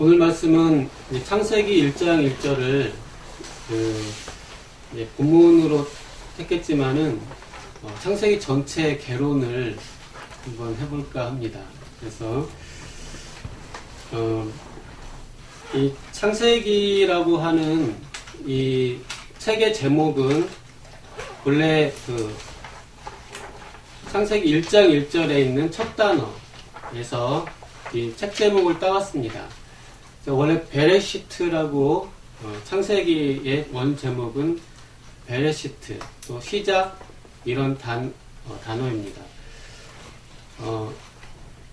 오늘 말씀은 창세기 1장 1절을 본문으로 택했지만은 창세기 전체 개론을 한번 해볼까 합니다. 그래서 이 창세기라고 하는 이 책의 제목은 본래 창세기 1장 1절에 있는 첫 단어에서 이 책 제목을 따왔습니다. 원래 베레시트라고 창세기의 원 제목은 베레시트, 또 시작 이런 단어입니다.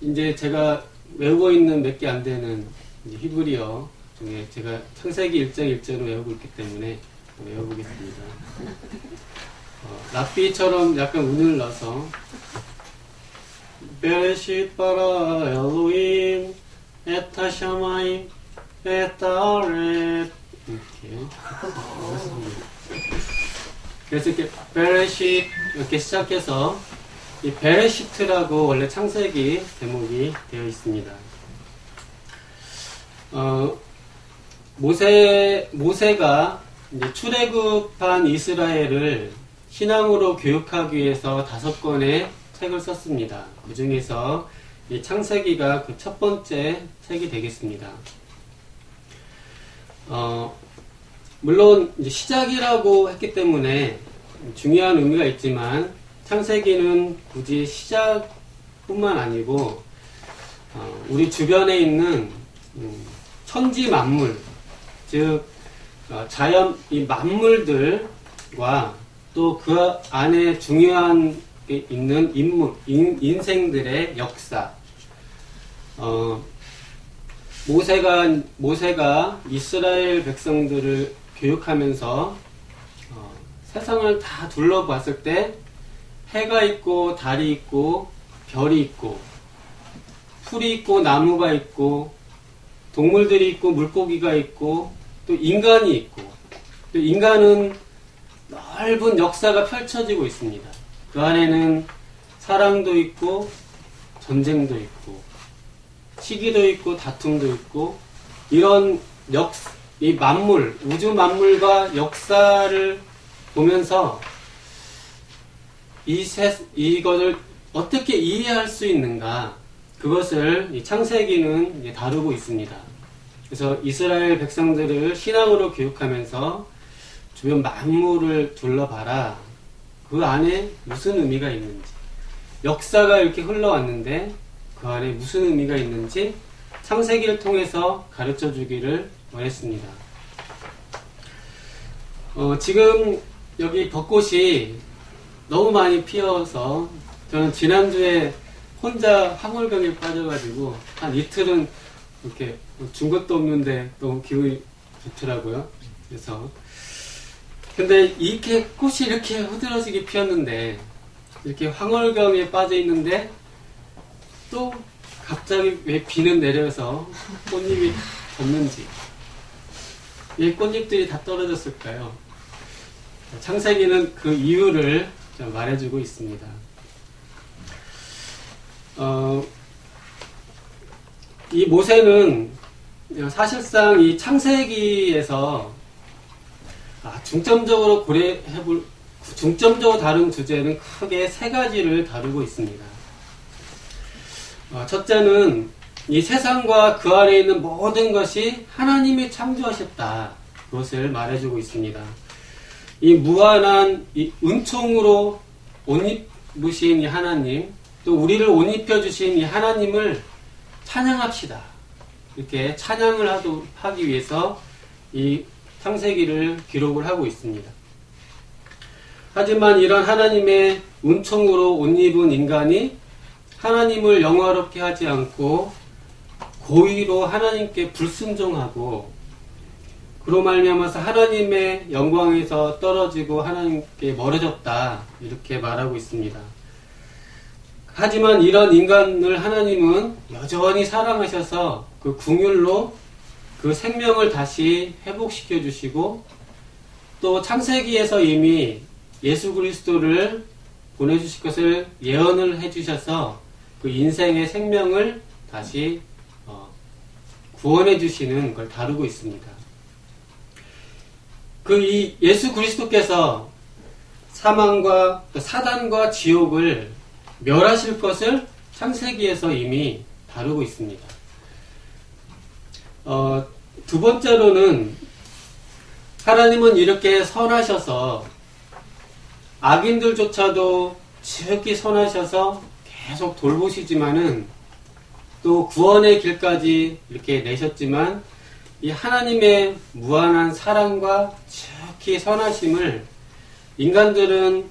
이제 제가 외우고 있는 몇 개 안 되는 히브리어 중에 제가 창세기 1장 1절을 외우고 있기 때문에 외워보겠습니다. 랍비처럼 약간 운을 넣어서 베레시트 바라 엘로임 에타 샤마임 에타 아렛 이렇게 그래서 이렇게 베레시트 이렇게 시작해서 이 베레시트라고 원래 창세기 제목이 되어 있습니다. 모세가 이제 출애굽한 이스라엘을 신앙으로 교육하기 위해서 5권의 책을 썼습니다. 그 중에서 이 창세기가 그 첫 번째 책이 되겠습니다. 물론 이제 시작이라고 했기 때문에 중요한 의미가 있지만 창세기는 굳이 시작뿐만 아니고 우리 주변에 있는 천지 만물, 즉 자연 이 만물들과 또 그 안에 중요한 게 있는 인생들의 역사. 모세가 이스라엘 백성들을 교육하면서 세상을 다 둘러봤을 때 해가 있고 달이 있고 별이 있고 풀이 있고 나무가 있고 동물들이 있고 물고기가 있고 또 인간이 있고 또 인간은 넓은 역사가 펼쳐지고 있습니다. 그 안에는 사랑도 있고 전쟁도 있고 시기도 있고 다툼도 있고 이런 이 만물, 우주 만물과 역사를 보면서 이것을 어떻게 이해할 수 있는가, 그것을 이 창세기는 다루고 있습니다. 그래서 이스라엘 백성들을 신앙으로 교육하면서 주변 만물을 둘러봐라. 그 안에 무슨 의미가 있는지, 역사가 이렇게 흘러왔는데 그 안에 무슨 의미가 있는지 창세기를 통해서 가르쳐 주기를 원했습니다. 지금 여기 벚꽃이 너무 많이 피어서 저는 지난주에 혼자 황홀경에 빠져가지고 한 이틀은 이렇게 준 것도 없는데 너무 기분이 좋더라고요. 그래서 근데 이렇게 꽃이 이렇게 흐드러지게 피었는데 이렇게 황홀경에 빠져 있는데 또 갑자기 왜 비는 내려서 꽃잎이 졌는지, 이 꽃잎들이 다 떨어졌을까요? 창세기는 그 이유를 좀 말해주고 있습니다. 이 모세는 사실상 이 창세기에서 중점적으로 다룬 주제는 크게 3가지를 다루고 있습니다. 첫째는 이 세상과 그 안에 있는 모든 것이 하나님이 창조하셨다. 그것을 말해주고 있습니다. 이 무한한 이 은총으로 옷 입으신 이 하나님, 또 우리를 옷 입혀주신 이 하나님을 찬양합시다. 이렇게 찬양을 하기 위해서 이 창세기를 기록을 하고 있습니다. 하지만 이런 하나님의 은총으로 옷 입은 인간이 하나님을 영화롭게 하지 않고 고의로 하나님께 불순종하고 그로 말미암아서 하나님의 영광에서 떨어지고 하나님께 멀어졌다, 이렇게 말하고 있습니다. 하지만 이런 인간을 하나님은 여전히 사랑하셔서 그 긍휼로 그 생명을 다시 회복시켜 주시고 또 창세기에서 이미 예수 그리스도를 보내주실 것을 예언을 해주셔서 그 인생의 생명을 다시 구원해 주시는 걸 다루고 있습니다. 이 예수 그리스도께서 사망과 사단과 지옥을 멸하실 것을 창세기에서 이미 다루고 있습니다. 두 번째로는 하나님은 이렇게 선하셔서 악인들조차도 지극히 선하셔서 계속 돌보시지만은 또 구원의 길까지 이렇게 내셨지만 이 하나님의 무한한 사랑과 지극히 선하심을 인간들은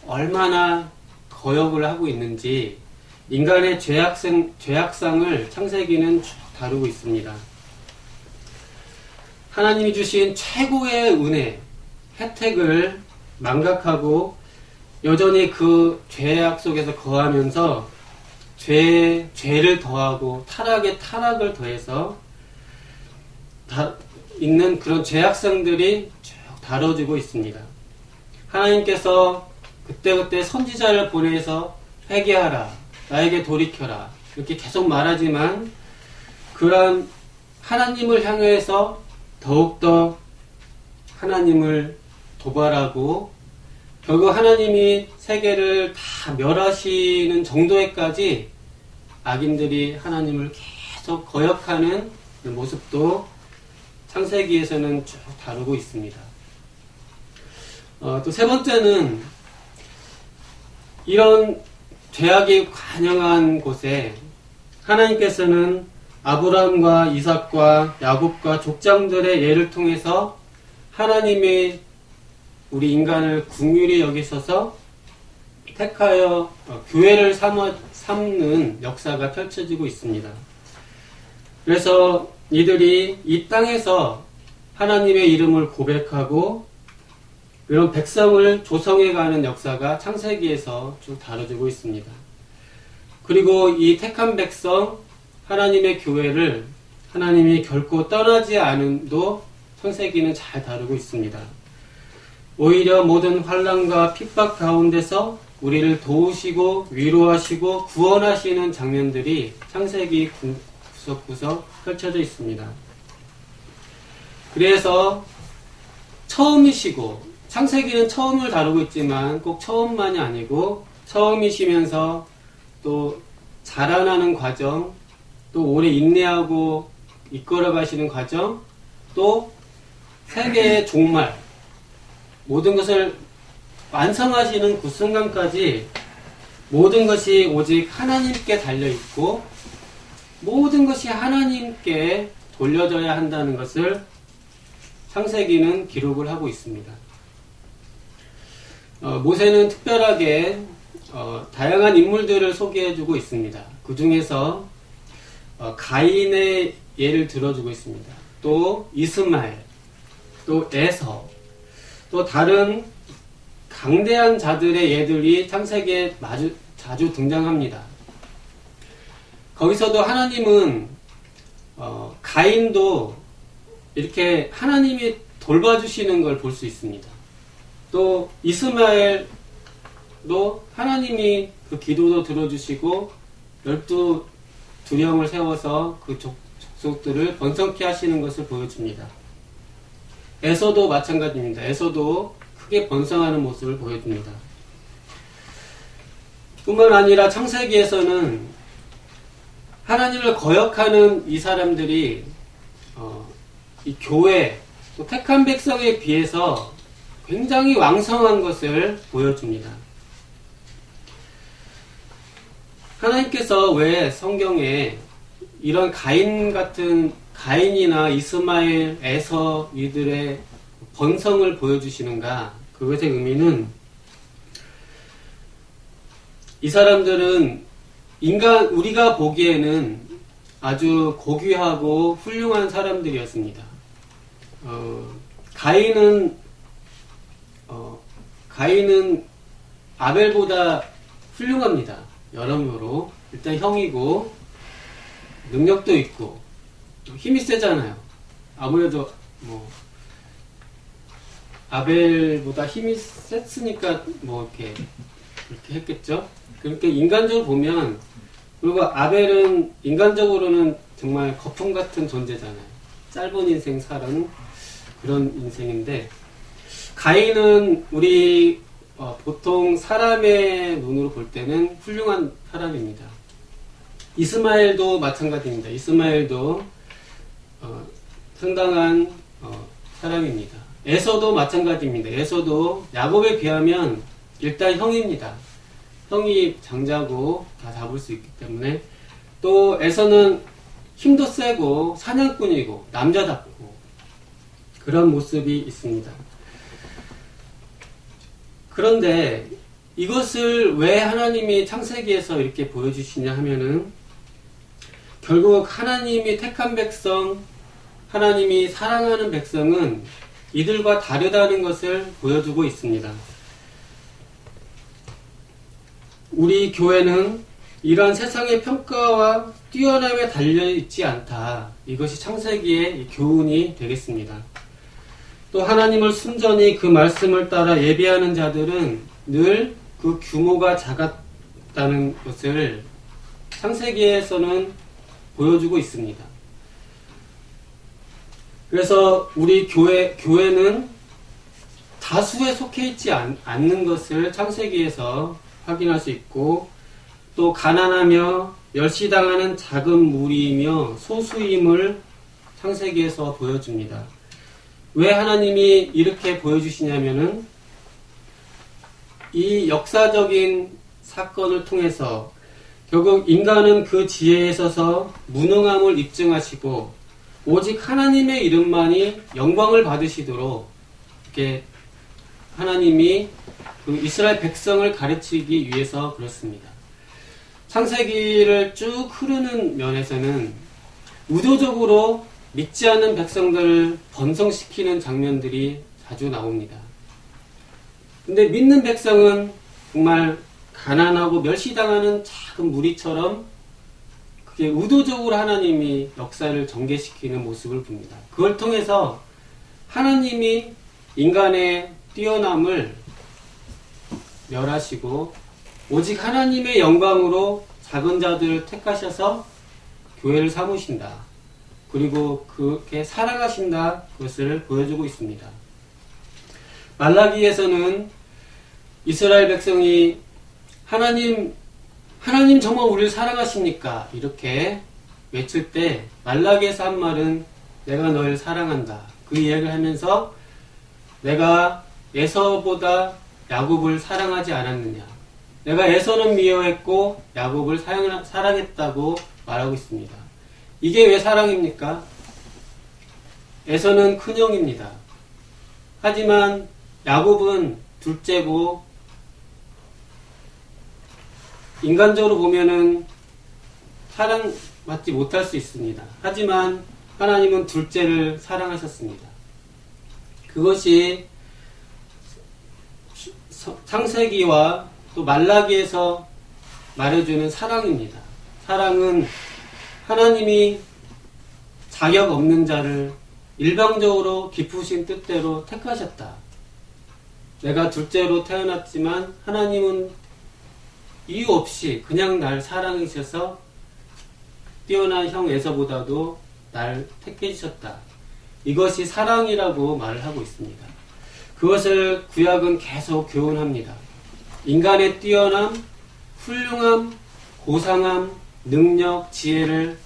얼마나 거역을 하고 있는지 인간의 죄악상을 창세기는 쭉 다루고 있습니다. 하나님이 주신 최고의 은혜, 혜택을 망각하고 여전히 그 죄악 속에서 거하면서 죄를 더하고 타락에 타락을 더해서 있는 그런 죄악성들이 쭉 다뤄지고 있습니다. 하나님께서 그때그때 선지자를 보내서 회개하라, 나에게 돌이켜라 이렇게 계속 말하지만 그러한 하나님을 향해서 더욱더 하나님을 도발하고 결국 하나님이 세계를 다 멸하시는 정도에까지 악인들이 하나님을 계속 거역하는 모습도 창세기에서는 쭉 다루고 있습니다. 또 세 번째는 이런 죄악이 관영한 곳에 하나님께서는 아브라함과 이삭과 야곱과 족장들의 예를 통해서 하나님의 우리 인간을 긍휼히 여기셔서 택하여 교회를 삼는 역사가 펼쳐지고 있습니다. 그래서 이들이 이 땅에서 하나님의 이름을 고백하고 이런 백성을 조성해가는 역사가 창세기에서 쭉 다뤄지고 있습니다. 그리고 이 택한 백성 하나님의 교회를 하나님이 결코 떠나지 않음도 창세기는 잘 다루고 있습니다. 오히려 모든 환난과 핍박 가운데서 우리를 도우시고 위로하시고 구원하시는 장면들이 창세기 구석구석 펼쳐져 있습니다. 그래서 처음이시고 창세기는 처음을 다루고 있지만 꼭 처음만이 아니고 처음이시면서 또 자라나는 과정, 또 오래 인내하고 이끌어 가시는 과정, 또 세계의 종말, 모든 것을 완성하시는 그 순간까지 모든 것이 오직 하나님께 달려있고 모든 것이 하나님께 돌려져야 한다는 것을 창세기는 기록을 하고 있습니다. 모세는 특별하게 다양한 인물들을 소개해주고 있습니다. 그 중에서 가인의 예를 들어주고 있습니다. 또 이스마엘, 또 에서, 또 다른 강대한 자들의 예들이 창세기에 자주 등장합니다. 거기서도 하나님은 가인도 이렇게 하나님이 돌봐주시는 걸 볼 수 있습니다. 또 이스마엘도 하나님이 그 기도도 들어주시고 12두령을 세워서 그 족속들을 번성케 하시는 것을 보여줍니다. 에서도 마찬가지입니다. 에서도 크게 번성하는 모습을 보여줍니다. 뿐만 아니라 창세기에서는 하나님을 거역하는 이 사람들이 이 교회, 또 택한 백성에 비해서 굉장히 왕성한 것을 보여줍니다. 하나님께서 왜 성경에 이런 가인이나 이스마엘, 에서 이들의 번성을 보여주시는가? 그것의 의미는 이 사람들은 우리가 보기에는 아주 고귀하고 훌륭한 사람들이었습니다. 가인은 아벨보다 훌륭합니다. 여러모로 일단 형이고 능력도 있고 힘이 세잖아요. 아무래도 아벨보다 힘이 셌으니까 이렇게 했겠죠. 그러니까 인간적으로 보면 그리고 아벨은 인간적으로는 정말 거품 같은 존재잖아요. 짧은 인생 살은 그런 인생인데, 가인은 우리 보통 사람의 눈으로 볼 때는 훌륭한 사람입니다. 이스마엘도 마찬가지입니다. 이스마엘도 상당한 사람입니다. 에서도 마찬가지입니다. 에서도 야곱에 비하면 일단 형입니다. 형이 장자고 다 잡을 수 있기 때문에, 또 에서는 힘도 세고 사냥꾼이고 남자답고 그런 모습이 있습니다. 그런데 이것을 왜 하나님이 창세기에서 이렇게 보여주시냐 하면은, 결국 하나님이 택한 백성, 하나님이 사랑하는 백성은 이들과 다르다는 것을 보여주고 있습니다. 우리 교회는 이러한 세상의 평가와 뛰어남에 달려있지 않다. 이것이 창세기의 교훈이 되겠습니다. 또 하나님을 순전히 그 말씀을 따라 예배하는 자들은 늘 그 규모가 작았다는 것을 창세기에서는 보여주고 있습니다. 그래서 우리 교회는 다수에 속해 있지 않는 것을 창세기에서 확인할 수 있고, 또 가난하며 멸시당하는 작은 무리이며 소수임을 창세기에서 보여줍니다. 왜 하나님이 이렇게 보여주시냐면은, 이 역사적인 사건을 통해서 결국 인간은 그 지혜에 있어서 무능함을 입증하시고 오직 하나님의 이름만이 영광을 받으시도록 이렇게 하나님이 그 이스라엘 백성을 가르치기 위해서 그렇습니다. 창세기를 쭉 흐르는 면에서는 의도적으로 믿지 않는 백성들을 번성시키는 장면들이 자주 나옵니다. 근데 믿는 백성은 정말 가난하고 멸시당하는 작은 무리처럼 그게 의도적으로 하나님이 역사를 전개시키는 모습을 봅니다. 그걸 통해서 하나님이 인간의 뛰어남을 멸하시고 오직 하나님의 영광으로 작은 자들을 택하셔서 교회를 삼으신다. 그리고 그렇게 사랑하신다. 그것을 보여주고 있습니다. 말라기에서는 이스라엘 백성이 하나님 정말 우리를 사랑하십니까? 이렇게 외칠 때 말라기에서 한 말은 내가 너희를 사랑한다. 그 이야기를 하면서 내가 에서보다 야곱을 사랑하지 않았느냐. 내가 에서는 미워했고 야곱을 사랑했다고 말하고 있습니다. 이게 왜 사랑입니까? 에서는 큰형입니다. 하지만 야곱은 둘째고 인간적으로 보면은 사랑받지 못할 수 있습니다. 하지만 하나님은 둘째를 사랑하셨습니다. 그것이 창세기와 또 말라기에서 말해주는 사랑입니다. 사랑은 하나님이 자격 없는 자를 일방적으로 깊으신 뜻대로 택하셨다. 내가 둘째로 태어났지만 하나님은 이유 없이 그냥 날 사랑하셔서 뛰어난 형 에서보다도 날 택해 주셨다. 이것이 사랑이라고 말을 하고 있습니다. 그것을 구약은 계속 교훈합니다. 인간의 뛰어남, 훌륭함, 고상함, 능력, 지혜를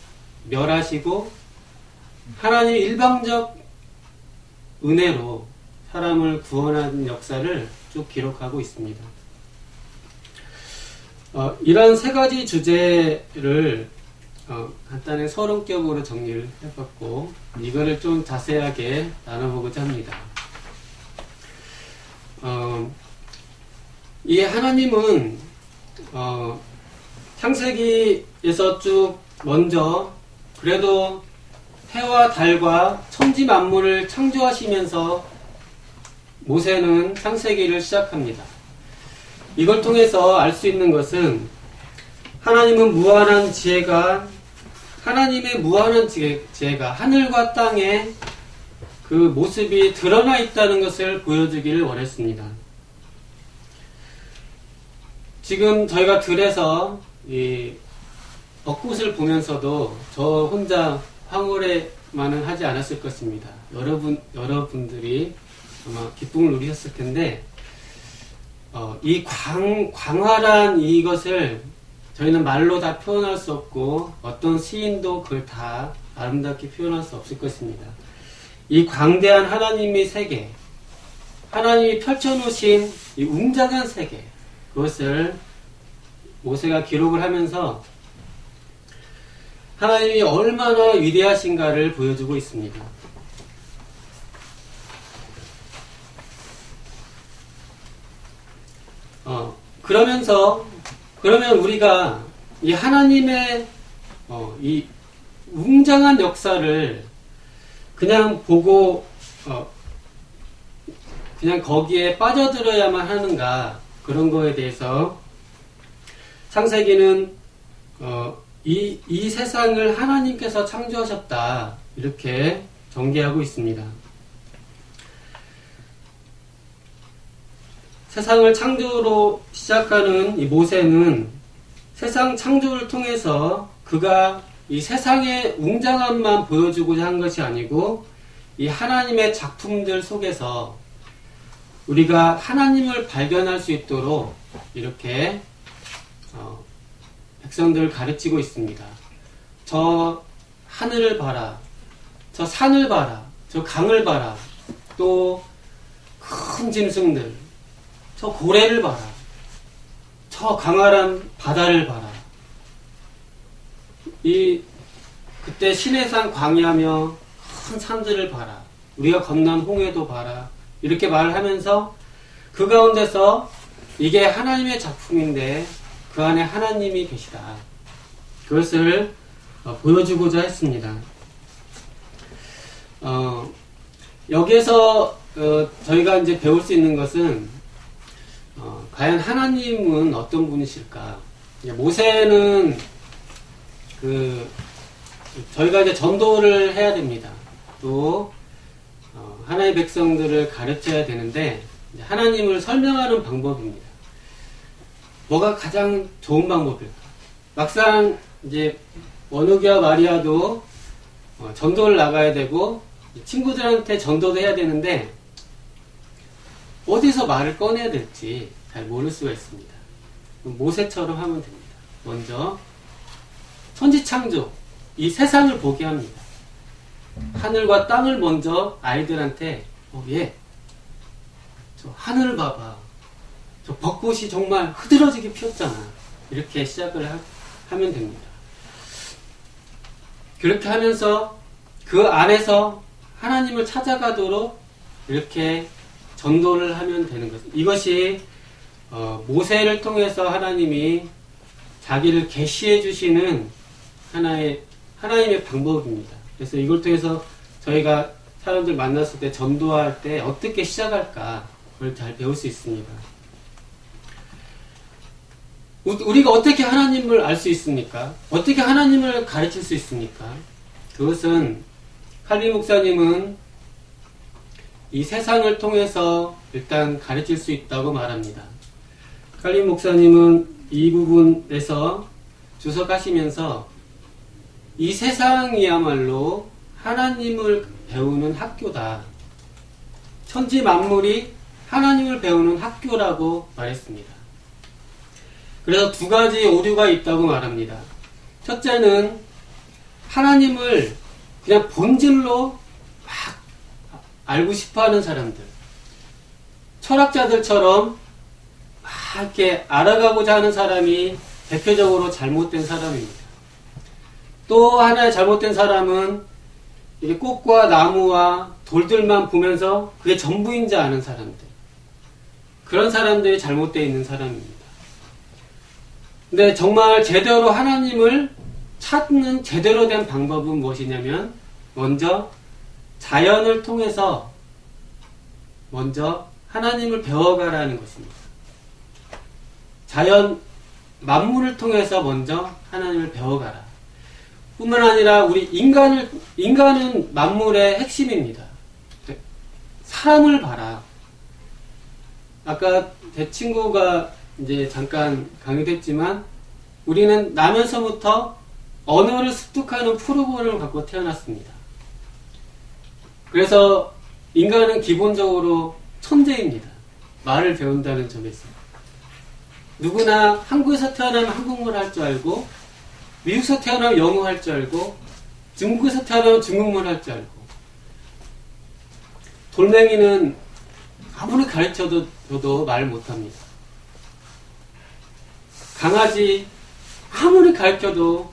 멸하시고 하나님의 일방적 은혜로 사람을 구원하는 역사를 쭉 기록하고 있습니다. 이런 세 가지 주제를 간단히 서론격으로 정리를 해봤고 이거를 좀 자세하게 나눠보고자 합니다. 이 하나님은 창세기에서 쭉 먼저 그래도 해와 달과 천지 만물을 창조하시면서 모세는 창세기를 시작합니다. 이걸 통해서 알 수 있는 것은 하나님은 무한한 지혜가 하나님의 무한한 지혜가 하늘과 땅에 그 모습이 드러나 있다는 것을 보여주기를 원했습니다. 지금 저희가 들에서 이 벚꽃을 보면서도 저 혼자 황홀해만은 하지 않았을 것입니다. 여러분들이 아마 기쁨을 누리셨을 텐데, 이 광활한 이것을 저희는 말로 다 표현할 수 없고, 어떤 시인도 그걸 다 아름답게 표현할 수 없을 것입니다. 이 광대한 하나님의 세계, 하나님이 펼쳐놓으신 이 웅장한 세계, 그것을 모세가 기록을 하면서 하나님이 얼마나 위대하신가를 보여주고 있습니다. 그러면 우리가 이 하나님의 이 웅장한 역사를 그냥 보고 그냥 거기에 빠져들어야만 하는가, 그런 거에 대해서 창세기는 이 세상을 하나님께서 창조하셨다, 이렇게 전개하고 있습니다. 세상을 창조로 시작하는 이 모세는 세상 창조를 통해서 그가 이 세상의 웅장함만 보여주고자 한 것이 아니고, 이 하나님의 작품들 속에서 우리가 하나님을 발견할 수 있도록 이렇게 백성들을 가르치고 있습니다. 저 하늘을 봐라, 저 산을 봐라, 저 강을 봐라, 또 큰 짐승들, 저 고래를 봐라, 저 강활한 바다를 봐라. 그때 시내산 광야며 큰 산들을 봐라, 우리가 건넌 홍해도 봐라, 이렇게 말을 하면서 그 가운데서 이게 하나님의 작품인데 그 안에 하나님이 계시다, 그것을 보여주고자 했습니다. 여기에서 저희가 이제 배울 수 있는 것은 과연 하나님은 어떤 분이실까? 모세는 저희가 이제 전도를 해야 됩니다. 또 하나님의 백성들을 가르쳐야 되는데, 하나님을 설명하는 방법입니다. 뭐가 가장 좋은 방법일까? 막상 이제 원욱이와 마리아도 전도를 나가야 되고 친구들한테 전도도 해야 되는데 어디서 말을 꺼내야 될지 잘 모를 수가 있습니다. 모세처럼 하면 됩니다. 먼저 천지창조, 이 세상을 보게 합니다. 하늘과 땅을 먼저 아이들한테 저 하늘을 봐봐, 저 벚꽃이 정말 흐드러지게 피었잖아, 이렇게 시작을 하면 됩니다. 그렇게 하면서 그 안에서 하나님을 찾아가도록 이렇게 전도를 하면 되는 것입니다. 이것이 모세를 통해서 하나님이 자기를 계시해 주시는 하나님의 방법입니다. 그래서 이걸 통해서 저희가 사람들 만났을 때 전도할 때 어떻게 시작할까, 그걸 잘 배울 수 있습니다. 우리가 어떻게 하나님을 알 수 있습니까? 어떻게 하나님을 가르칠 수 있습니까? 그것은 칼빈 목사님은 이 세상을 통해서 일단 가르칠 수 있다고 말합니다. 칼빈 목사님은 이 부분에서 주석하시면서 이 세상이야말로 하나님을 배우는 학교다, 천지 만물이 하나님을 배우는 학교라고 말했습니다. 그래서 두 가지 오류가 있다고 말합니다. 첫째는 하나님을 그냥 본질로 막 알고 싶어하는 사람들, 철학자들처럼 막 이렇게 알아가고자 하는 사람이 대표적으로 잘못된 사람입니다. 또 하나의 잘못된 사람은 이게 꽃과 나무와 돌들만 보면서 그게 전부인지 아는 사람들, 그런 사람들이 잘못되어 있는 사람입니다. 근데 정말 제대로 하나님을 찾는 제대로 된 방법은 무엇이냐면, 먼저 자연을 통해서 먼저 하나님을 배워가라는 것입니다. 자연 만물을 통해서 먼저 하나님을 배워가라. 뿐만 아니라 우리 인간은 만물의 핵심입니다. 사람을 봐라. 아까 제 친구가 이제 잠깐 강의됐지만, 우리는 나면서부터 언어를 습득하는 프로그램을 갖고 태어났습니다. 그래서 인간은 기본적으로 천재입니다. 말을 배운다는 점에서. 누구나 한국에서 태어나면 한국말 할 줄 알고, 미국에서 태어나면 영어 할 줄 알고, 중국에서 태어나면 중국말 할 줄 알고, 돌멩이는 아무리 가르쳐도 저도 말 못합니다. 강아지 아무리 가르쳐도,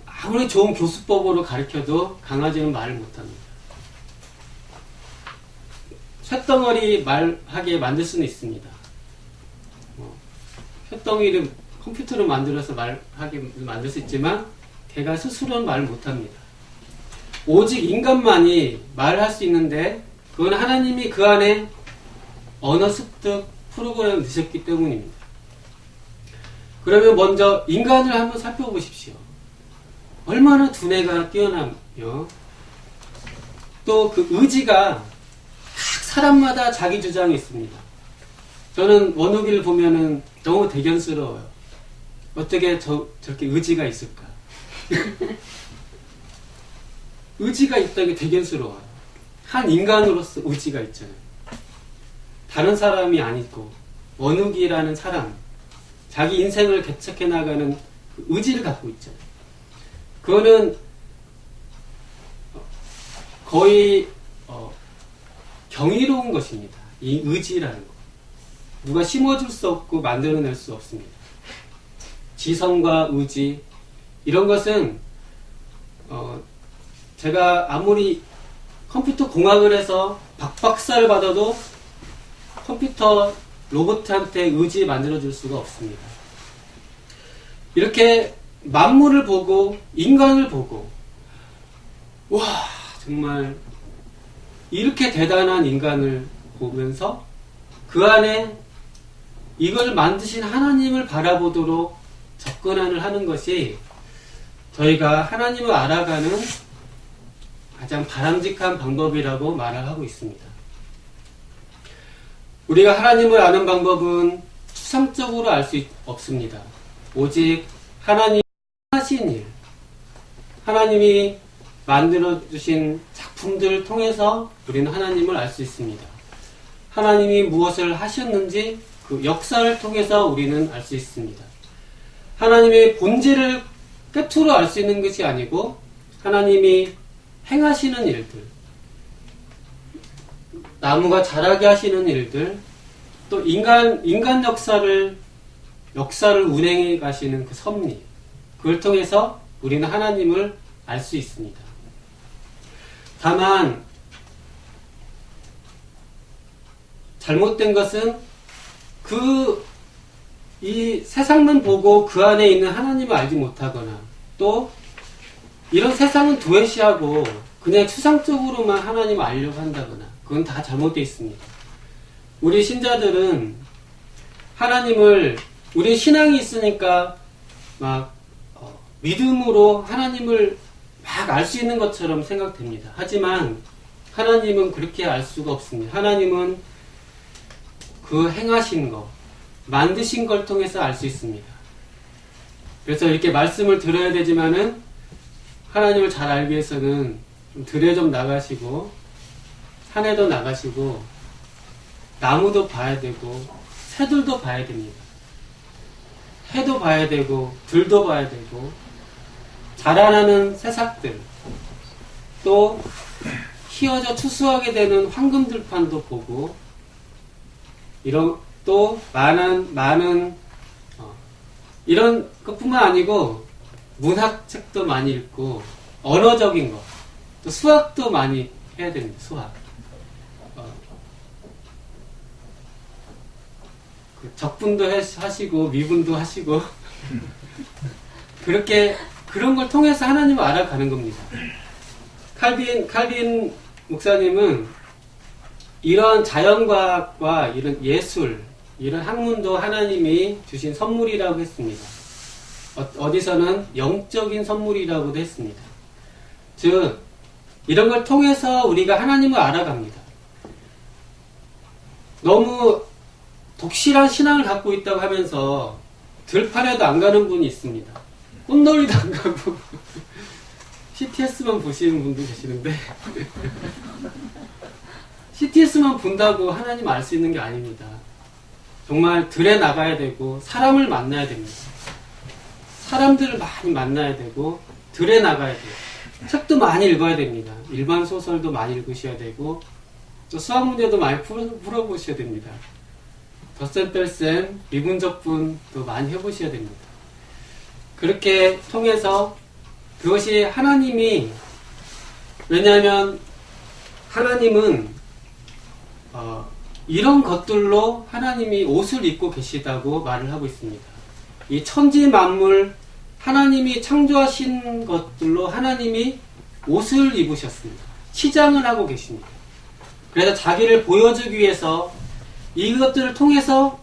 아무리 좋은 교수법으로 가르쳐도 강아지는 말을 못합니다. 쇳덩어리 말하게 만들 수는 있습니다. 쇳덩이를 컴퓨터로 만들어서 말하게 만들 수 있지만 걔가 스스로는 말을 못합니다. 오직 인간만이 말을 할 수 있는데 그건 하나님이 그 안에 언어 습득 프로그램을 넣으셨기 때문입니다. 그러면 먼저 인간을 한번 살펴보십시오. 얼마나 두뇌가 뛰어나며 또 그 의지가 각 사람마다 자기 주장이 있습니다. 저는 원욱이를 보면은 너무 대견스러워요. 어떻게 저렇게 의지가 있을까? 의지가 있다는 게 대견스러워요. 한 인간으로서 의지가 있잖아요. 다른 사람이 아니고 원욱이라는 사람, 자기 인생을 개척해 나가는 그 의지를 갖고 있잖아요. 그거는 거의 경이로운 것입니다. 이 의지라는 거. 누가 심어줄 수 없고 만들어낼 수 없습니다. 지성과 의지 이런 것은 제가 아무리 컴퓨터 공학을 해서 박박사를 받아도 컴퓨터 로봇한테 의지 만들어줄 수가 없습니다. 이렇게 만물을 보고 인간을 보고 와 정말 이렇게 대단한 인간을 보면서 그 안에 이걸 만드신 하나님을 바라보도록 접근을 하는 것이 저희가 하나님을 알아가는 가장 바람직한 방법이라고 말을 하고 있습니다. 우리가 하나님을 아는 방법은 추상적으로 알 수 없습니다. 오직 하나님이 하신 일, 하나님이 만들어주신 작품들을 통해서 우리는 하나님을 알 수 있습니다. 하나님이 무엇을 하셨는지 그 역사를 통해서 우리는 알 수 있습니다. 하나님의 본질을 꿰뚫어 알 수 있는 것이 아니고 하나님이 행하시는 일들, 나무가 자라게 하시는 일들, 또 인간 역사를 운행해 가시는 그 섭리, 그걸 통해서 우리는 하나님을 알 수 있습니다. 다만 잘못된 것은 이 세상만 보고 그 안에 있는 하나님을 알지 못하거나 또 이런 세상은 도외시하고 그냥 추상적으로만 하나님을 알려고 한다거나 그건 다 잘못되어 있습니다. 우리 신자들은 하나님을 우리 신앙이 있으니까 막 믿음으로 하나님을 막 알 수 있는 것처럼 생각됩니다. 하지만 하나님은 그렇게 알 수가 없습니다. 하나님은 그 행하신 것, 만드신 걸 통해서 알 수 있습니다. 그래서 이렇게 말씀을 들어야 되지만은 하나님을 잘 알기 위해서는 좀 들에 좀 나가시고 산에도 나가시고 나무도 봐야 되고 새들도 봐야 됩니다. 해도 봐야 되고 들도 봐야 되고 자라나는 새싹들 또 휘어져 추수하게 되는 황금들판도 보고 이런 또 많은 이런 것뿐만 아니고 문학책도 많이 읽고 언어적인 것 또 수학도 많이 해야 됩니다. 수학 적분도 하시고 미분도 하시고 그런 걸 통해서 하나님을 알아가는 겁니다. 칼빈 목사님은 이런 자연과학과 이런 예술, 이런 학문도 하나님이 주신 선물이라고 했습니다. 어디서는 영적인 선물이라고도 했습니다. 즉 이런 걸 통해서 우리가 하나님을 알아갑니다. 너무 독실한 신앙을 갖고 있다고 하면서 들판에도 안 가는 분이 있습니다. 꽃놀이도 안 가고 CTS만 보시는 분도 계시는데 CTS만 본다고 하나님 알 수 있는 게 아닙니다. 정말 들에 나가야 되고 사람을 만나야 됩니다. 사람들을 많이 만나야 되고 들에 나가야 돼요. 책도 많이 읽어야 됩니다. 일반 소설도 많이 읽으셔야 되고 또 수학 문제도 많이 풀어보셔야 됩니다. 덧셈 뺄셈 미분적분도 많이 해보셔야 됩니다. 그렇게 통해서 그것이 하나님이, 왜냐하면 하나님은 이런 것들로 하나님이 옷을 입고 계시다고 말을 하고 있습니다. 이 천지 만물 하나님이 창조하신 것들로 하나님이 옷을 입으셨습니다. 치장을 하고 계십니다. 그래서 자기를 보여주기 위해서 이것들을 통해서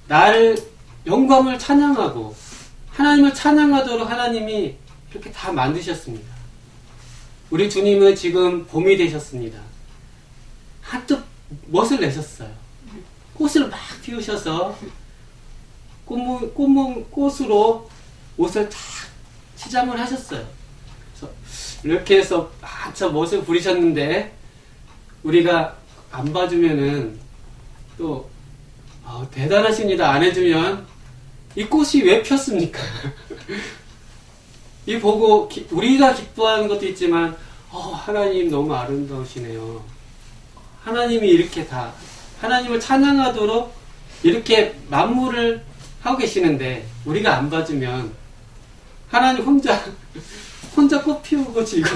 나를 영광을 찬양하고 하나님을 찬양하도록 하나님이 이렇게 다 만드셨습니다. 우리 주님은 지금 봄이 되셨습니다. 한뜻 멋을 내셨어요. 꽃을 막 피우셔서 꽃으로 옷을 다 치장을 하셨어요. 그래서 이렇게 해서 한참 멋을 부리셨는데 우리가 안 봐주면은 또 대단하십니다. 안 해주면 이 꽃이 왜 폈습니까? 이 보고 우리가 기뻐하는 것도 있지만 하나님 너무 아름다우시네요. 하나님이 이렇게 다 하나님을 찬양하도록 이렇게 만물을 하고 계시는데 우리가 안 봐주면 하나님 혼자 꽃 피우고 지고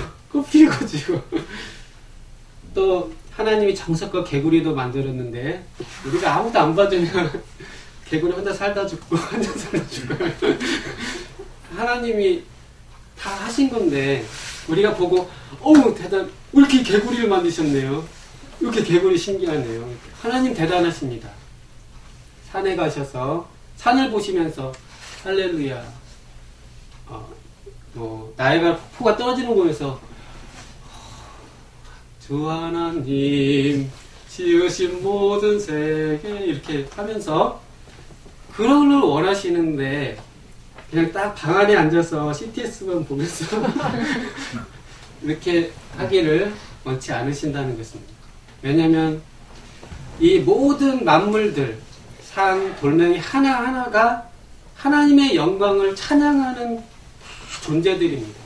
또 하나님이 정석과 개구리도 만들었는데 우리가 아무도 안 봐주면 개구리 혼자 살다 죽고 하나님이 다 하신 건데 우리가 보고 대단, 이렇게 개구리를 만드셨네요. 이렇게 개구리 신기하네요. 하나님 대단하십니다. 산에 가셔서 산을 보시면서 할렐루야, 나이가 폭포가 떨어지는 곳에서 주 하나님 지으신 모든 세계 이렇게 하면서 그런 걸 원하시는데 그냥 딱 방 안에 앉아서 CTS만 보면서 이렇게 하기를 원치 않으신다는 것입니다. 왜냐하면 이 모든 만물들, 산, 돌멩이 하나하나가 하나님의 영광을 찬양하는 존재들입니다.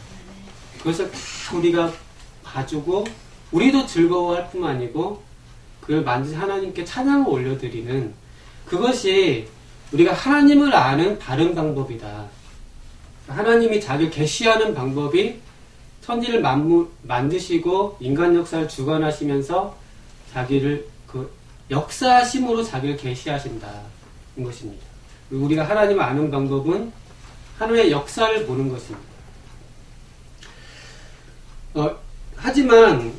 그것을 다 우리가 봐주고 우리도 즐거워할 뿐만 아니고 그걸 만드신 하나님께 찬양을 올려드리는 그것이 우리가 하나님을 아는 바른 방법이다. 하나님이 자기를 계시하는 방법이 천지를 만드시고 인간 역사를 주관하시면서 자기를 역사하심으로 자기를 계시하신다는 것입니다. 우리가 하나님을 아는 방법은 하나님의 역사를 보는 것입니다. 하지만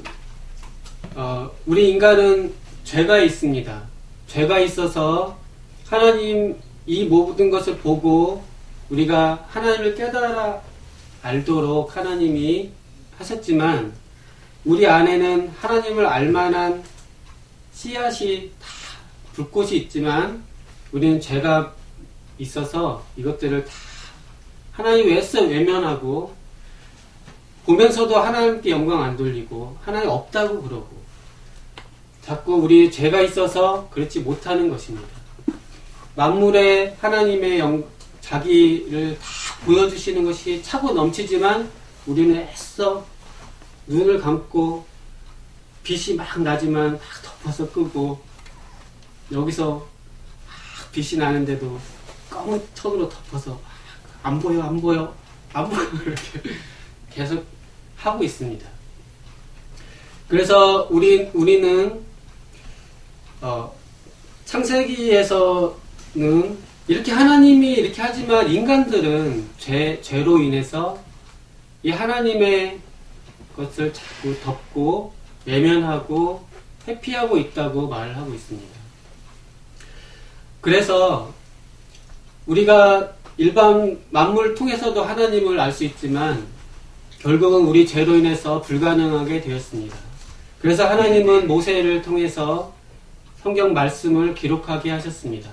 우리 인간은 죄가 있습니다. 죄가 있어서 하나님 이 모든 것을 보고 우리가 하나님을 깨달아 알도록 하나님이 하셨지만 우리 안에는 하나님을 알만한 씨앗이 다 불꽃이 있지만 우리는 죄가 있어서 이것들을 다 하나님 애써 외면하고 보면서도 하나님께 영광 안 돌리고 하나님 없다고 그러고 자꾸 우리 죄가 있어서 그렇지 못하는 것입니다. 만물에 하나님의 자기를 다 보여주시는 것이 차고 넘치지만 우리는 애써 눈을 감고 빛이 막 나지만 막 덮어서 끄고 여기서 막 빛이 나는데도 검은 천으로 덮어서 안 보여 이렇게 계속 하고 있습니다. 그래서 우리는 창세기에서는 이렇게 하나님이 이렇게 하지만 인간들은 죄로 인해서 이 하나님의 것을 자꾸 덮고 외면하고 회피하고 있다고 말을 하고 있습니다. 그래서 우리가 일반 만물을 통해서도 하나님을 알 수 있지만 결국은 우리 죄로 인해서 불가능하게 되었습니다. 그래서 하나님은 모세를 통해서 성경 말씀을 기록하게 하셨습니다.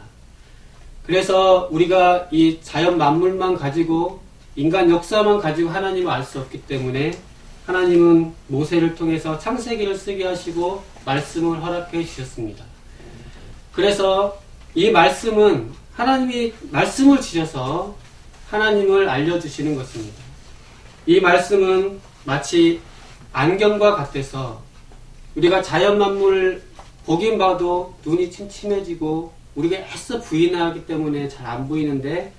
그래서 우리가 이 자연 만물만 가지고 인간 역사만 가지고 하나님을 알 수 없기 때문에 하나님은 모세를 통해서 창세기를 쓰게 하시고 말씀을 허락해 주셨습니다. 그래서 이 말씀은 하나님이 말씀을 주셔서 하나님을 알려주시는 것입니다. 이 말씀은 마치 안경과 같아서 우리가 자연 만물 보긴 봐도 눈이 침침해지고 우리가 애써 부인하기 때문에 잘 안 보이는데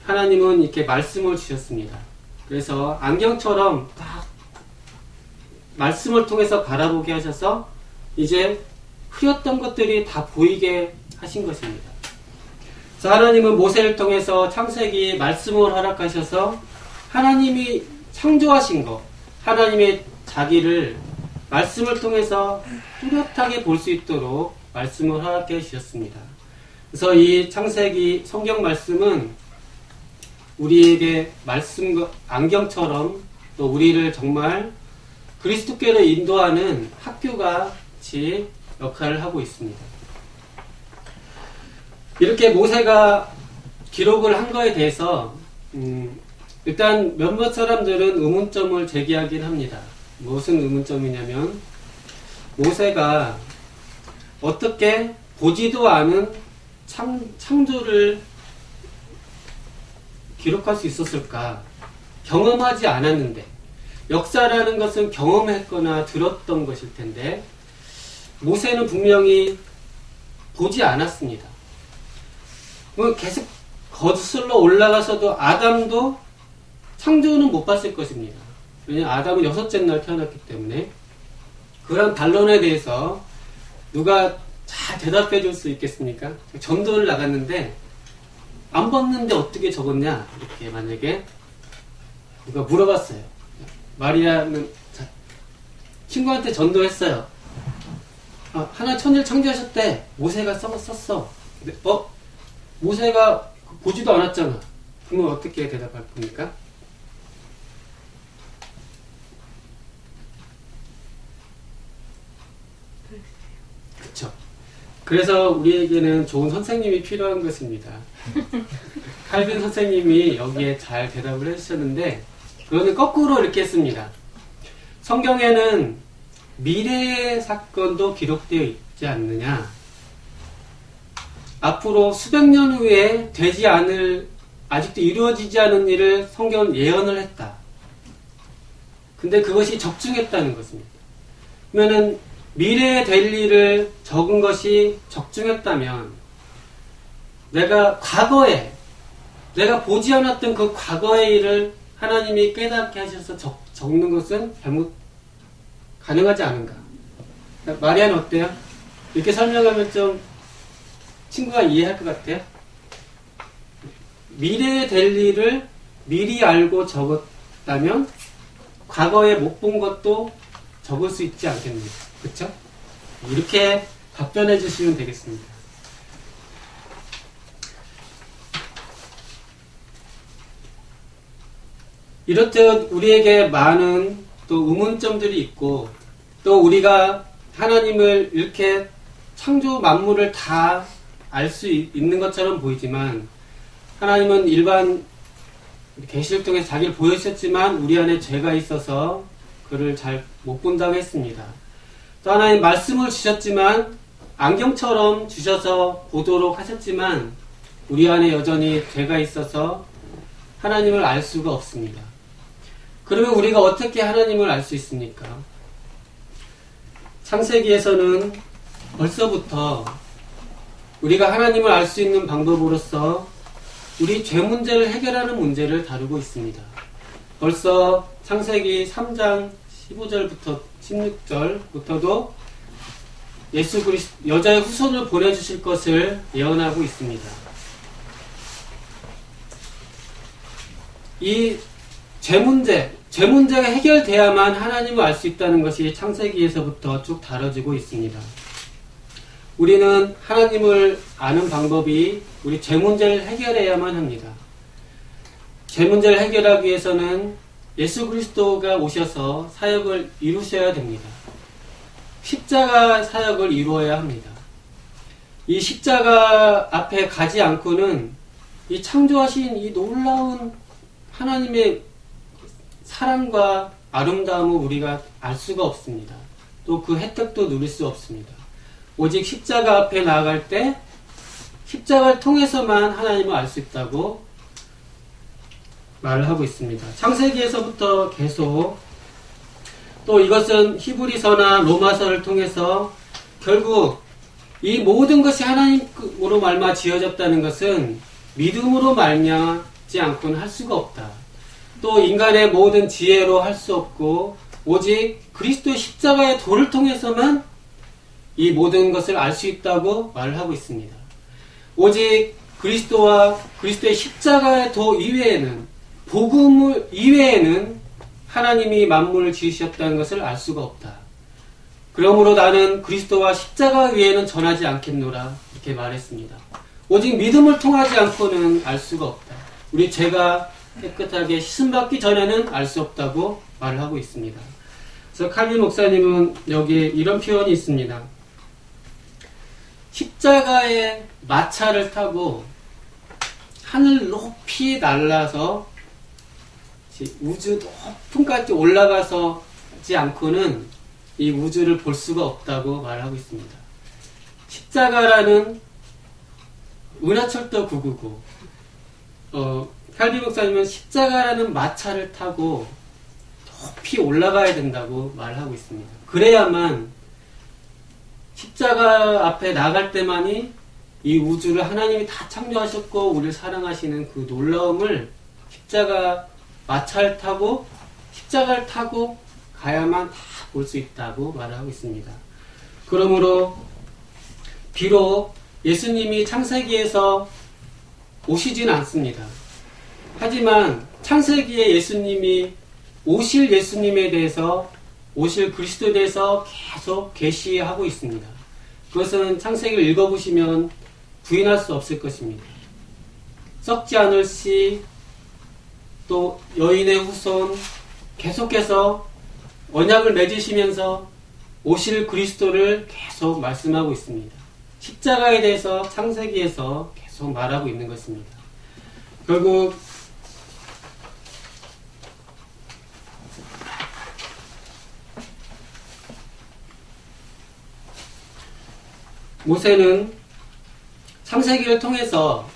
하나님은 이렇게 말씀을 주셨습니다. 그래서 안경처럼 딱 말씀을 통해서 바라보게 하셔서 이제 흐렸던 것들이 다 보이게 하신 것입니다. 그래서 하나님은 모세를 통해서 창세기 말씀을 허락하셔서 하나님이 창조하신 것, 하나님의 자기를 말씀을 통해서 뚜렷하게 볼 수 있도록 말씀을 허락해 주셨습니다. 그래서 이 창세기 성경 말씀은 우리에게 말씀과 안경처럼 또 우리를 정말 그리스도께로 인도하는 학교가 같이 역할을 하고 있습니다. 이렇게 모세가 기록을 한 거에 대해서 일단 몇몇 사람들은 의문점을 제기하긴 합니다. 무슨 의문점이냐면 모세가 어떻게 보지도 않은 창조를 기록할 수 있었을까? 경험하지 않았는데 역사라는 것은 경험했거나 들었던 것일 텐데 모세는 분명히 보지 않았습니다. 계속 거슬러 올라가서도 아담도 창조는 못 봤을 것입니다. 왜냐하면 아담은 6째 날 태어났기 때문에 그런 반론에 대해서 누가 잘 대답해 줄 수 있겠습니까? 전도를 나갔는데 안 봤는데 어떻게 적었냐? 이렇게 만약에 누가 물어봤어요. 마리아는 친구한테 전도했어요. 하나 천지를 창조하셨대. 모세가 썼어. 근데 모세가 보지도 않았잖아. 그러면 어떻게 대답할 겁니까? 그쵸. 그래서 우리에게는 좋은 선생님이 필요한 것입니다. 칼빈 선생님이 여기에 잘 대답을 해주셨는데 그거는 거꾸로 이렇게 했습니다. 성경에는 미래의 사건도 기록되어 있지 않느냐. 앞으로 수백 년 후에 되지 않을 아직도 이루어지지 않은 일을 성경은 예언을 했다. 근데 그것이 적중했다는 것입니다. 그러면은 미래에 될 일을 적은 것이 적중했다면 내가 과거에 내가 보지 않았던 그 과거의 일을 하나님이 깨닫게 하셔서 적는 것은 가능하지 않은가? 마리아는 어때요? 이렇게 설명하면 좀 친구가 이해할 것 같아요? 미래에 될 일을 미리 알고 적었다면 과거에 못 본 것도 적을 수 있지 않겠습니까? 그렇죠? 이렇게 답변해 주시면 되겠습니다. 이렇듯 우리에게 많은 또 의문점들이 있고 또 우리가 하나님을 이렇게 창조 만물을 다 알 수 있는 것처럼 보이지만 하나님은 일반 계시를 통해서 자기를 보여주셨지만 우리 안에 죄가 있어서 그를 잘 못 본다고 했습니다. 또 하나님 말씀을 주셨지만 안경처럼 주셔서 보도록 하셨지만 우리 안에 여전히 죄가 있어서 하나님을 알 수가 없습니다. 그러면 우리가 어떻게 하나님을 알 수 있습니까? 창세기에서는 벌써부터 우리가 하나님을 알 수 있는 방법으로서 우리 죄 문제를 해결하는 문제를 다루고 있습니다. 벌써 창세기 3장 15절부터 16절부터도 예수 그리스도 여자의 후손을 보내주실 것을 예언하고 있습니다. 이 죄 문제가 해결돼야만 하나님을 알 수 있다는 것이 창세기에서부터 쭉 다뤄지고 있습니다. 우리는 하나님을 아는 방법이 우리 죄 문제를 해결해야만 합니다. 죄 문제를 해결하기 위해서는 예수 그리스도가 오셔서 사역을 이루셔야 됩니다. 십자가 사역을 이루어야 합니다. 이 십자가 앞에 가지 않고는 이 창조하신 이 놀라운 하나님의 사랑과 아름다움을 우리가 알 수가 없습니다. 또 그 혜택도 누릴 수 없습니다. 오직 십자가 앞에 나아갈 때 십자가를 통해서만 하나님을 알 수 있다고 말을 하고 있습니다. 창세기에서부터 계속 또 이것은 히브리서나 로마서를 통해서 결국 이 모든 것이 하나님으로 말미암아 지어졌다는 것은 믿음으로 말미암지 않고는 할 수가 없다. 또 인간의 모든 지혜로 할 수 없고 오직 그리스도의 십자가의 도를 통해서만 이 모든 것을 알 수 있다고 말을 하고 있습니다. 오직 그리스도와 그리스도의 십자가의 도 이외에는 복음을 이외에는 하나님이 만물을 지으셨다는 것을 알 수가 없다. 그러므로 나는 그리스도와 십자가 위에는 전하지 않겠노라 이렇게 말했습니다. 오직 믿음을 통하지 않고는 알 수가 없다. 우리 죄가 깨끗하게 씻음받기 전에는 알 수 없다고 말을 하고 있습니다. 그래서 칼빈 목사님은 여기에 이런 표현이 있습니다. 십자가의 마차를 타고 하늘 높이 날아서 우주 높은까지 올라가서지 않고는 이 우주를 볼 수가 없다고 말하고 있습니다. 십자가라는 은하철도 999 칼빈 목사님은 십자가라는 마차를 타고 높이 올라가야 된다고 말하고 있습니다. 그래야만 십자가 앞에 나갈 때만이 이 우주를 하나님이 다 창조하셨고 우리를 사랑하시는 그 놀라움을 십자가 마차를 타고 십자가를 타고 가야만 다 볼 수 있다고 말하고 있습니다. 그러므로 비록 예수님이 창세기에서 오시진 않습니다. 하지만 창세기에 예수님이 오실 예수님에 대해서 오실 그리스도에 대해서 계속 계시하고 있습니다. 그것은 창세기를 읽어보시면 부인할 수 없을 것입니다. 썩지 않을 씨, 또 여인의 후손, 계속해서 언약을 맺으시면서 오실 그리스도를 계속 말씀하고 있습니다. 십자가에 대해서 창세기에서 계속 말하고 있는 것입니다. 결국 모세는 창세기를 통해서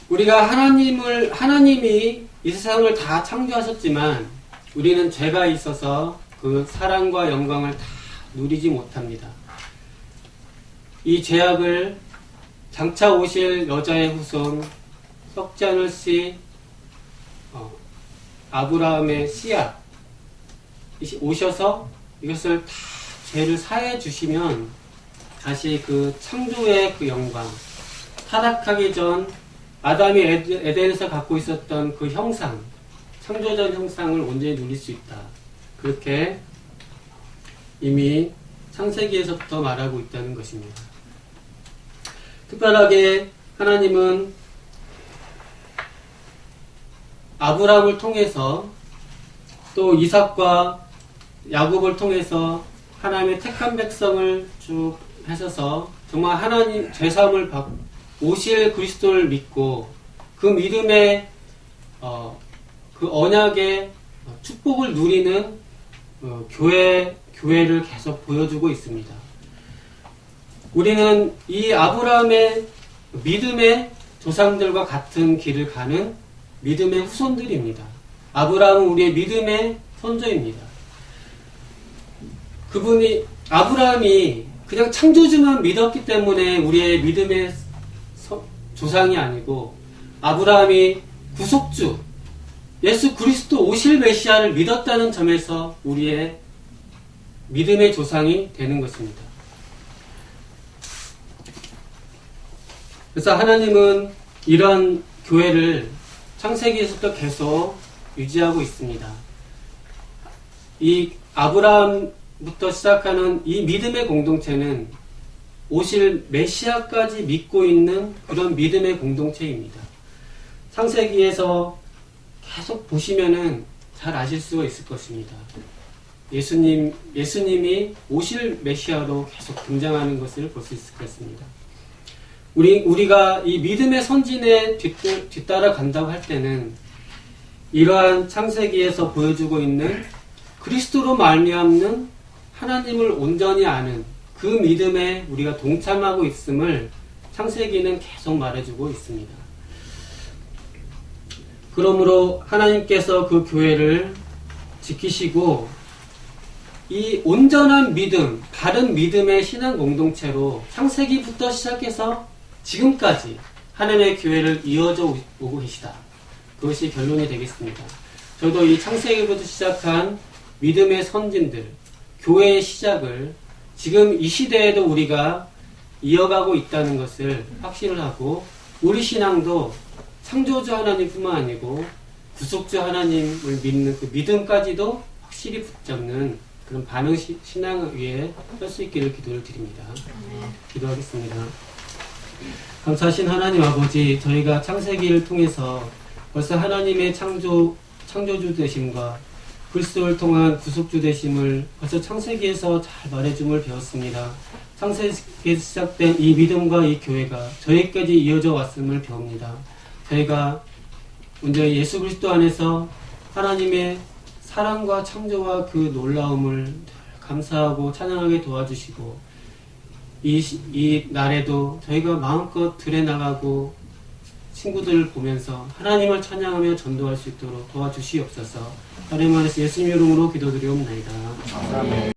우리가 하나님이 이 세상을 다 창조하셨지만 우리는 죄가 있어서 그 사랑과 영광을 다 누리지 못합니다. 이 죄악을 장차 오실 여자의 후손 썩지 않을 씨 아브라함의 씨앗 오셔서 이것을 다 죄를 사해 주시면 다시 그 창조의 그 영광, 타락하기 전 아담이 에덴에서 갖고 있었던 그 형상, 창조전 형상을 온전히 누릴 수 있다. 그렇게 이미 창세기에서부터 말하고 있다는 것입니다. 특별하게 하나님은 아브라함을 통해서 또 이삭과 야곱을 통해서 하나님의 택한 백성을 쭉 하셔서 정말 하나님 죄사함을 받고 오실 그리스도를 믿고 그 믿음의 그 언약의 축복을 누리는 교회를 계속 보여주고 있습니다. 우리는 이 아브라함의 믿음의 조상들과 같은 길을 가는 믿음의 후손들입니다. 아브라함은 우리의 믿음의 선조입니다. 아브라함이 그냥 창조주만 믿었기 때문에 우리의 믿음의 조상이 아니고 아브라함이 구속주, 예수 그리스도 오실 메시아를 믿었다는 점에서 우리의 믿음의 조상이 되는 것입니다. 그래서 하나님은 이런 교회를 창세기에서부터 계속 유지하고 있습니다. 이 아브라함부터 시작하는 이 믿음의 공동체는 오실 메시아까지 믿고 있는 그런 믿음의 공동체입니다. 창세기에서 계속 보시면은 잘 아실 수가 있을 것입니다. 예수님이 오실 메시아로 계속 등장하는 것을 볼 수 있을 것입니다. 우리가 이 믿음의 선진에 뒤따라 간다고 할 때는 이러한 창세기에서 보여주고 있는 그리스도로 말미암는 하나님을 온전히 아는 그 믿음에 우리가 동참하고 있음을 창세기는 계속 말해주고 있습니다. 그러므로 하나님께서 그 교회를 지키시고 이 온전한 믿음, 바른 믿음의 신앙 공동체로 창세기부터 시작해서 지금까지 하나님의 교회를 이어져 오고 계시다. 그것이 결론이 되겠습니다. 저도 이 창세기부터 시작한 믿음의 선진들, 교회의 시작을 지금 이 시대에도 우리가 이어가고 있다는 것을 확신을 하고, 우리 신앙도 창조주 하나님뿐만 아니고 구속주 하나님을 믿는 그 믿음까지도 확실히 붙잡는 그런 반응 신앙 위에 설 수 있기를 기도를 드립니다. 기도하겠습니다. 감사하신 하나님 아버지, 저희가 창세기를 통해서 벌써 하나님의 창조주 되심과 그리스도를 통한 구속주 되심을 벌써 창세기에서 잘 말해줌을 배웠습니다. 창세기에서 시작된 이 믿음과 이 교회가 저희까지 이어져 왔음을 배웁니다. 저희가 먼저 예수 그리스도 안에서 하나님의 사랑과 창조와 그 놀라움을 감사하고 찬양하게 도와주시고, 이 날에도 저희가 마음껏 들에 나가고 친구들을 보면서 하나님을 찬양하며 전도할 수 있도록 도와주시옵소서. 하나님 안에서 예수님 이름으로 기도드리옵나이다. 아멘.